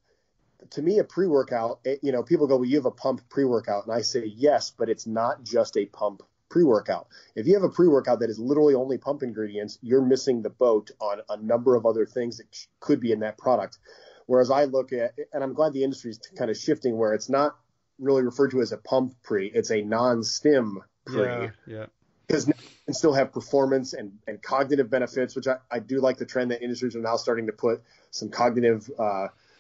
to me, a pre-workout, people go, well, you have a pump pre-workout. And I say, yes, but it's not just a pump pre-workout. If you have a pre-workout that is literally only pump ingredients, you're missing the boat on a number of other things that could be in that product. Whereas I look at, and I'm glad the industry is kind of shifting, where it's not really referred to as a pump pre, it's a non-stim pre. Yeah. Because you can still have performance and cognitive benefits, which I do like the trend that industries are now starting to put some cognitive,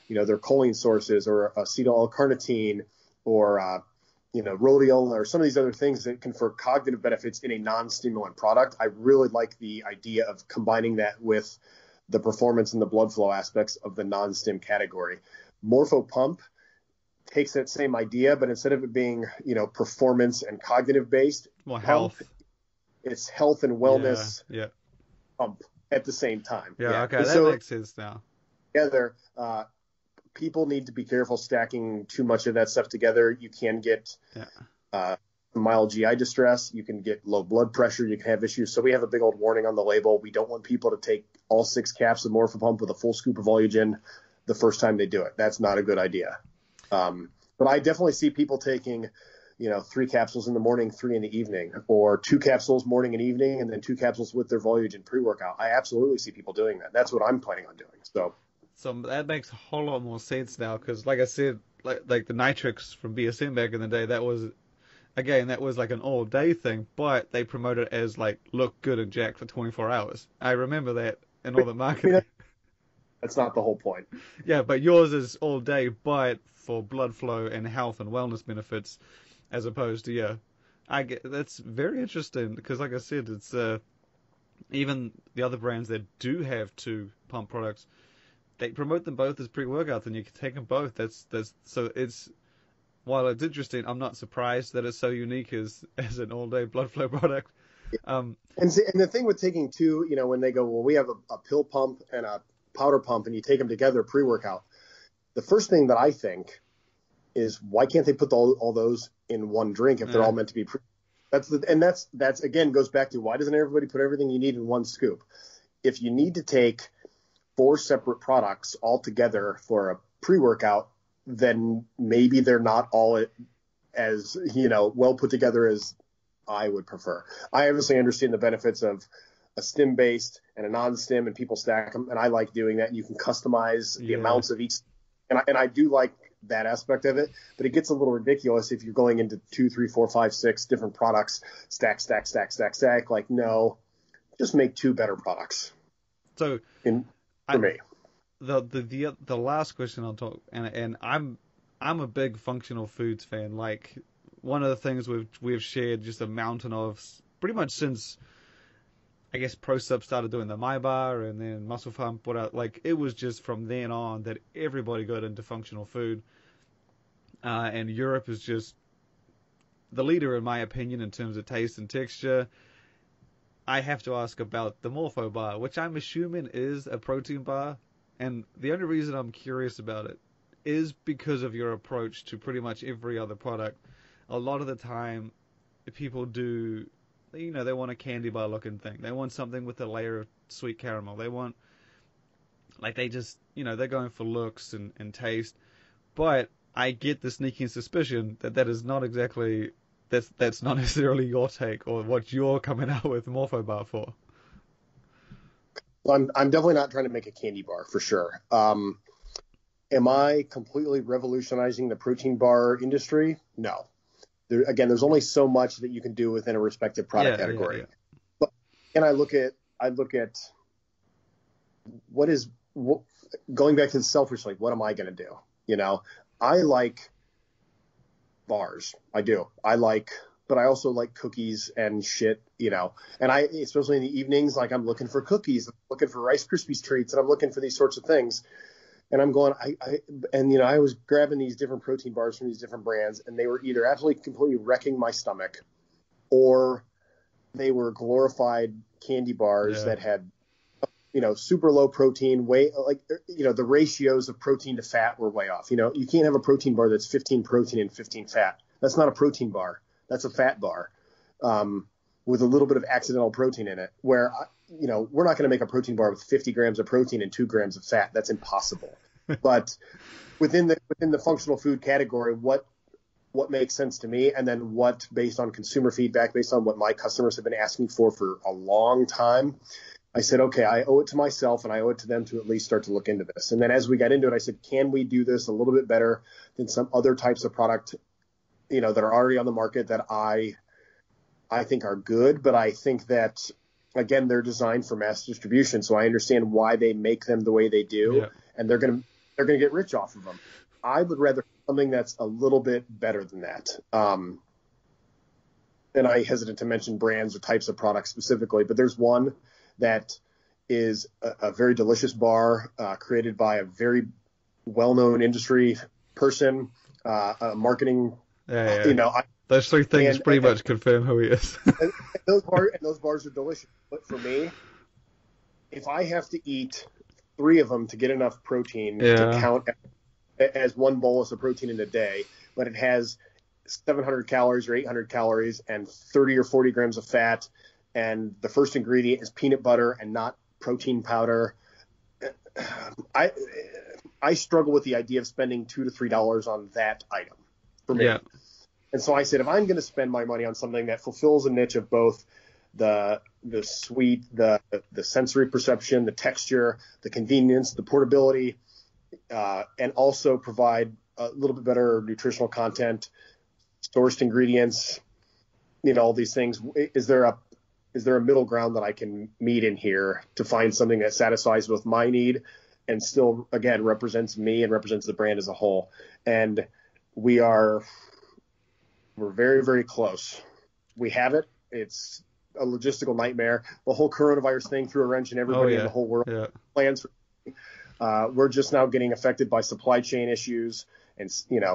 their choline sources, or acetyl L-carnitine, or rhodiola, or some of these other things that confer cognitive benefits in a non-stimulant product. I really like the idea of combining that with the performance and the blood flow aspects of the non-stim category. Morpho Pump takes that same idea, but instead of it being, performance and cognitive based, more health. It's health and wellness pump at the same time. Okay, that makes sense now. Together, people need to be careful stacking too much of that stuff together. You can get mild GI distress. You can get low blood pressure. You can have issues. So we have a big old warning on the label. We don't want people to take all 6 caps of Morphopump with a full scoop of Volugen the first time they do it. That's not a good idea. But I definitely see people taking, 3 capsules in the morning, 3 in the evening, or 2 capsules morning and evening, and then 2 capsules with their Volugen pre-workout. I absolutely see people doing that. That's what I'm planning on doing. So that makes a whole lot more sense now, because like I said, like the Nitrix from BSN back in the day, that was like an all-day thing, but they promoted it as like look good and jacked for 24 hours. I remember that in all the marketing. That's not the whole point. Yeah, but yours is all day, but for blood flow and health and wellness benefits, as opposed to I get that's very interesting, because like I said, it's even the other brands that do have two pump products, they promote them both as pre-workouts, and you can take them both. So it's, while it's interesting, I'm not surprised that it's so unique as an all-day blood flow product. And the thing with taking two, when they go, well, we have a pill pump and a powder pump, and you take them together pre-workout, the first thing that I think is, why can't they put all those in one drink if they're all meant to be that's again goes back to, why doesn't everybody put everything you need in one scoop? If you need to take 4 separate products all together for a pre-workout, then maybe they're not all as well put together as I would prefer. I obviously understand the benefits of a stim-based and a non-stim, and people stack them, and I like doing that. And you can customize the amounts of each, and I do like that aspect of it, but it gets a little ridiculous if you're going into 2, 3, 4, 5, 6 different products, stack. Like, no, just make 2 better products. So for me, the last question I'll talk, and I'm a big functional foods fan. Like, one of the things we've shared just a mountain of pretty much since, I guess, ProSub started doing the MyBar, and then Muscle Farm put out, like, it was just from then on that everybody got into functional food. And Europe is just the leader, in my opinion, in terms of taste and texture. I have to ask about the Morpho bar, which I'm assuming is a protein bar. And the only reason I'm curious about it is because of your approach to pretty much every other product. A lot of the time, people do, they want a candy bar looking thing. They want something with a layer of sweet caramel. They want, like, they just, they're going for looks and taste. But I get the sneaking suspicion that is not exactly, that's not necessarily your take or what you're coming out with Morpho bar for. Well, I'm definitely not trying to make a candy bar, for sure. Am I completely revolutionizing the protein bar industry? No. There's only so much that you can do within a respective product category. Yeah. But and I look at going back to the selfishly, what am I going to do? I like bars. I do. But I also like cookies and shit, and I, especially in the evenings, like, I'm looking for cookies, I'm looking for Rice Krispies treats, and I'm looking for these sorts of things. And I'm going, I was grabbing these different protein bars from these different brands, and they were either absolutely completely wrecking my stomach, or they were glorified candy bars that had, super low protein, the ratios of protein to fat were way off. You can't have a protein bar that's 15 protein and 15 fat. That's not a protein bar. That's a fat bar, with a little bit of accidental protein in it, where, we're not going to make a protein bar with 50 grams of protein and 2 grams of fat. That's impossible. But within the functional food category, what makes sense to me, and then what, based on consumer feedback, based on what my customers have been asking for a long time, I said, okay, I owe it to myself and I owe it to them to at least start to look into this. And then as we got into it, I said, can we do this a little bit better than some other types of product, that are already on the market that I think are good, but I think that, again, they're designed for mass distribution. So I understand why they make them the way they do, and they're going to get rich off of them. I would rather something that's a little bit better than that. And I hesitate to mention brands or types of products specifically, but there's one that is a very delicious bar, created by a very well-known industry person, a marketing, those 3 things pretty much confirm who he is. and those bars are delicious. But for me, if I have to eat 3 of them to get enough protein to count as one bolus of protein in a day, but it has 700 calories or 800 calories and 30 or 40 grams of fat, and the first ingredient is peanut butter and not protein powder, I struggle with the idea of spending $2 to $3 on that item for me. Yeah. And so I said, if I'm going to spend my money on something that fulfills a niche of both the sweet, the sensory perception, the texture, the convenience, the portability, and also provide a little bit better nutritional content, sourced ingredients, all these things, is there a middle ground that I can meet in here to find something that satisfies both my need and still, again, represents me and represents the brand as a whole? And we're very, very close. We have it. It's a logistical nightmare. The whole coronavirus thing threw a wrench in everybody in the whole world. Yeah. Plans. We're just now getting affected by supply chain issues and,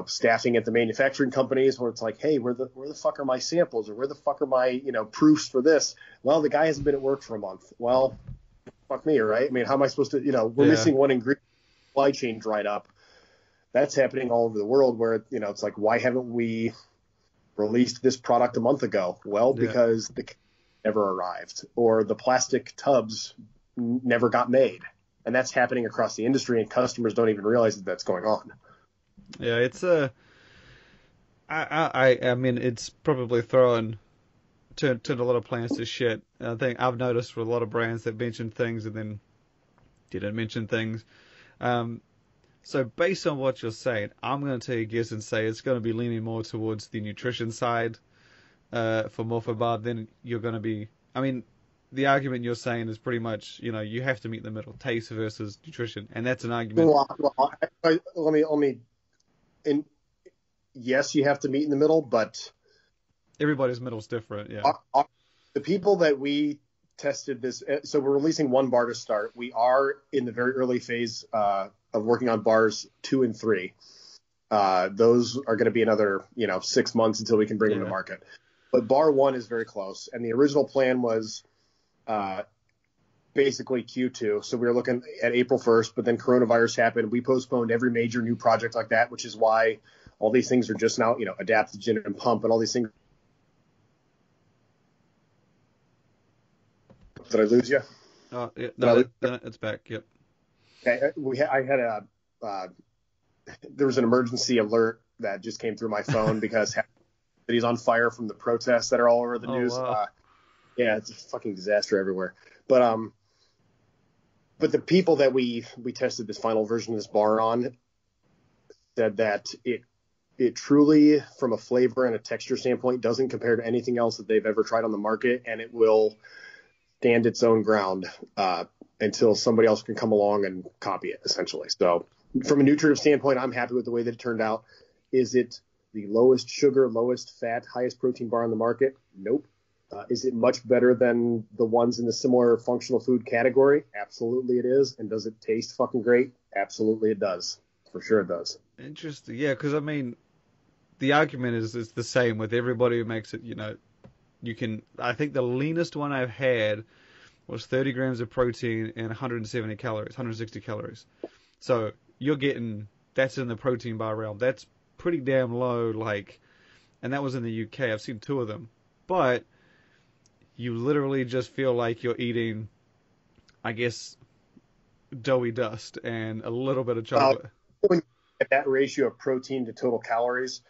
staffing at the manufacturing companies where it's like, hey, where the fuck are my samples, or where the fuck are my, proofs for this? Well, the guy hasn't been at work for a month. Well, fuck me, right? I mean, how am I supposed to, we're missing one ingredient, supply chain dried up. That's happening all over the world where, it's like, why haven't we released this product a month ago? Well, because the never arrived, or the plastic tubs never got made. And that's happening across the industry, and customers don't even realize that that's going on. Yeah, it's I mean, it's probably turned a lot of plans to shit. I think I've noticed with a lot of brands that mentioned things and then didn't mention things. So based on what you're saying, I'm going to take a guess and say it's going to be leaning more towards the nutrition side for Morphobar. Then you're going to be, I mean, the argument you're saying is pretty much, you have to meet the middle, taste versus nutrition, and that's an argument. Well, let me. And yes, you have to meet in the middle, but everybody's middle's different. Yeah. The people that we tested this, so we're releasing one bar to start. We are in the very early phase of working on bars 2 and 3. Those are going to be another 6 months until we can bring them to market. But bar 1 is very close, and the original plan was basically Q2. So we were looking at April 1st, but then coronavirus happened. We postponed every major new project like that, which is why all these things are just now, adaptogen and pump and all these things. Did I lose you? Oh, yeah, no, it's back. Yep. Okay. There was an emergency alert that just came through my phone because he's on fire from the protests that are all over the news. Wow. Yeah, it's a fucking disaster everywhere. But the people that we tested this final version of this bar on said that it truly, from a flavor and a texture standpoint, doesn't compare to anything else that they've ever tried on the market, and it will stand its own ground until somebody else can come along and copy it, essentially. So from a nutritive standpoint, I'm happy with the way that it turned out. Is it the lowest sugar, lowest fat, highest protein bar on the market? Nope. Is it much better than the ones in the similar functional food category? Absolutely it is. And does it taste fucking great? Absolutely it does. For sure it does. Interesting. Yeah, because, I mean, the argument is the same with everybody who makes it, you can... I think the leanest one I've had was 30 grams of protein and 170 calories, 160 calories. So you're getting... That's in the protein bar realm. That's pretty damn low, and that was in the UK. I've seen 2 of them. But... you literally just feel like you're eating, I guess, doughy dust and a little bit of chocolate. When you get that ratio of protein to total calories,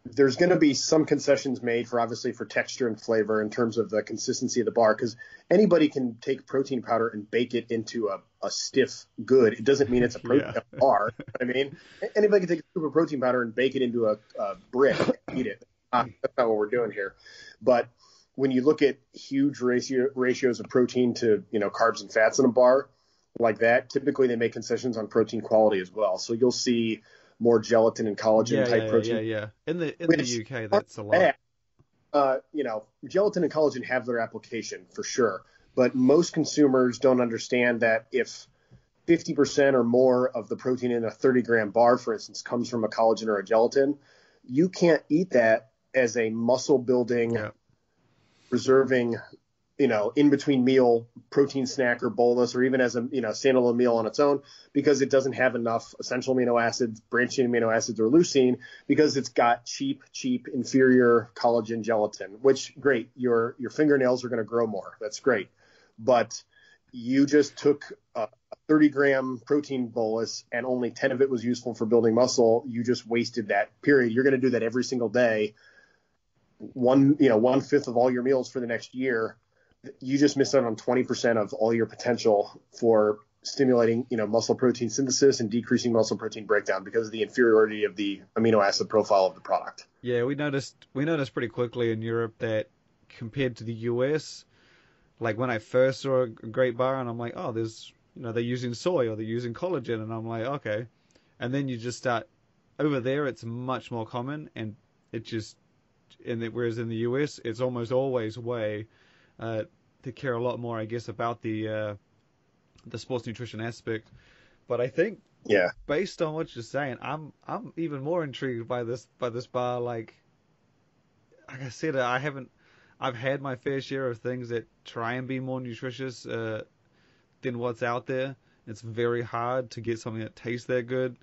there's going to be some concessions made for texture and flavor in terms of the consistency of the bar, because anybody can take protein powder and bake it into a stiff good. It doesn't mean it's a protein bar. I mean, anybody can take a scoop of protein powder and bake it into a brick and eat it. That's not what we're doing here. But when you look at huge ratios of protein to, carbs and fats in a bar like that, typically they make concessions on protein quality as well. So you'll see more gelatin and collagen type protein. Yeah. In the UK, that's a lot. Gelatin and collagen have their application for sure. But most consumers don't understand that if 50% or more of the protein in a 30-gram bar, for instance, comes from a collagen or a gelatin, you can't eat that as a muscle-building, preserving, in between meal protein snack or bolus, or even as a standalone meal on its own, because it doesn't have enough essential amino acids, branching amino acids, or leucine, because it's got cheap inferior collagen gelatin. Which great, your fingernails are going to grow more. That's great, but you just took a 30-gram protein bolus and only 10 of it was useful for building muscle. You just wasted that period. You're going to do that every single day. 1/5 of all your meals for the next year. You just missed out on 20% of all your potential for stimulating, muscle protein synthesis and decreasing muscle protein breakdown because of the inferiority of the amino acid profile of the product. Yeah, we noticed pretty quickly in Europe that compared to the US, like when I first saw a great bar and I'm like, oh, there's, they're using soy or they're using collagen, and I'm like, okay. And then you just start over there, it's much more common, and it just whereas in the US, it's almost always whey. They care a lot more, I guess, about the sports nutrition aspect. But I think, based on what you're saying, I'm even more intrigued by this bar. Like I said, I've had my fair share of things that try and be more nutritious than what's out there. It's very hard to get something that tastes that good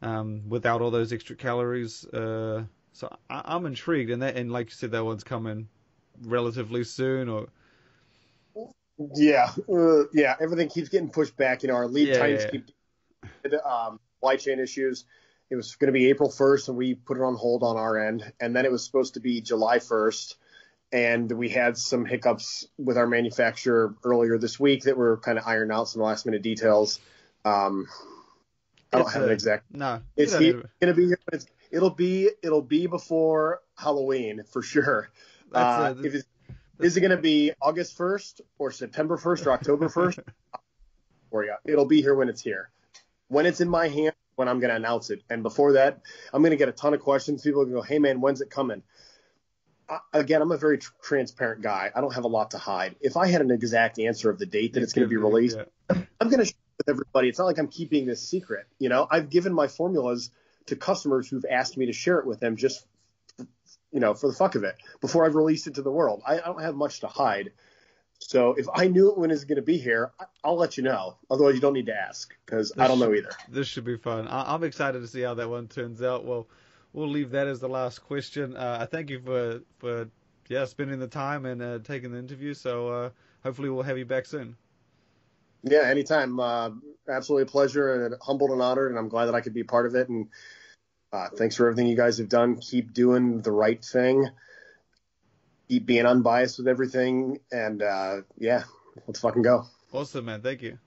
without all those extra calories. So I'm intrigued, and like you said, that one's coming relatively soon, or everything keeps getting pushed back. Our lead times keep supply chain issues. It was going to be April 1st, and we put it on hold on our end, and then it was supposed to be July 1st, and we had some hiccups with our manufacturer earlier this week that were kind of ironed out, some last minute details. I don't have an exact. No, it's going to be here. It'll be before Halloween for sure. Is it going to be August 1st or September 1st or October 1st? For you, it'll be here when it's here. When it's in my hand, when I'm going to announce it. And before that, I'm going to get a ton of questions. People are going to go, "Hey man, when's it coming?" Again, I'm a very transparent guy. I don't have a lot to hide. If I had an exact answer of the date that it's going to be released, I'm going to share it with everybody. It's not like I'm keeping this secret. I've given my formulas to customers who've asked me to share it with them just, for the fuck of it, before I've released it to the world. I don't have much to hide. So if I knew it when it's going to be here, I'll let you know. Otherwise, you don't need to ask, because I don't know either. This should be fun. I'm excited to see how that one turns out. Well, we'll leave that as the last question. I thank you for spending the time and taking the interview. So hopefully we'll have you back soon. Yeah, anytime. Absolutely a pleasure, and humbled and honored, and I'm glad that I could be a part of it. And thanks for everything you guys have done. Keep doing the right thing. Keep being unbiased with everything. And let's fucking go. Awesome, man. Thank you.